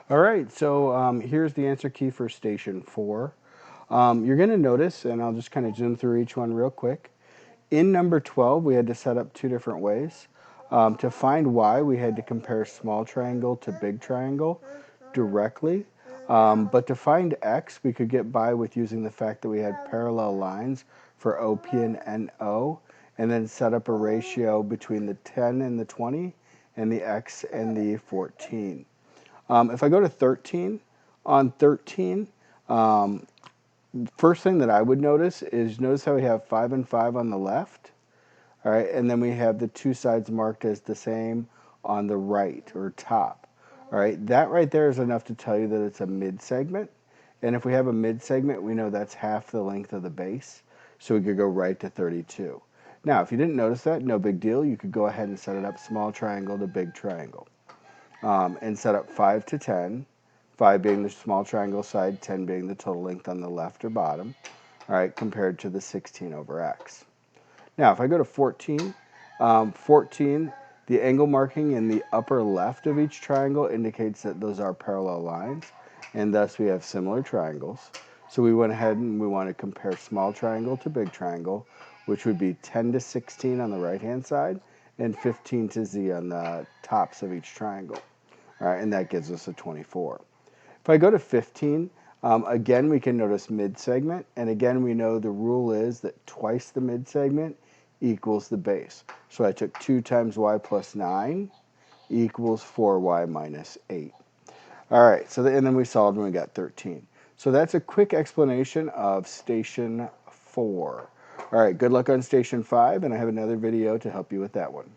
All right, so here's the answer key for station 4. You're going to notice, and I'll just kind of zoom through each one real quick. In number 12, we had to set up two different ways. To find y, we had to compare small triangle to big triangle directly. But to find x, we could get by with using the fact that we had parallel lines for OP and NO, and then set up a ratio between the 10 and the 20, and the x and the 14. If I go to 13, on 13, first thing that I would notice how we have 5 and 5 on the left, all right, and then we have the two sides marked as the same on the right or top. All right, that right there is enough to tell you that it's a mid segment. And if we have a mid segment, we know that's half the length of the base. So we could go right to 32. Now, if you didn't notice that, no big deal. You could go ahead and set it up small triangle to big triangle. And set up 5 to 10, 5 being the small triangle side, 10 being the total length on the left or bottom, all right, compared to the 16 over x. Now, if I go to 14, 14, the angle marking in the upper left of each triangle indicates that those are parallel lines, and thus we have similar triangles. So we went ahead and we want to compare small triangle to big triangle, which would be 10 to 16 on the right-hand side and 15 to z on the tops of each triangle. All right, and that gives us a 24. If I go to 15, again, we can notice mid-segment, and again, we know the rule is that twice the mid-segment equals the base. So I took 2 times y plus 9 equals 4y minus 8. All right, so and then we solved and we got 13. So that's a quick explanation of station 4. All right, good luck on station 5, and I have another video to help you with that one.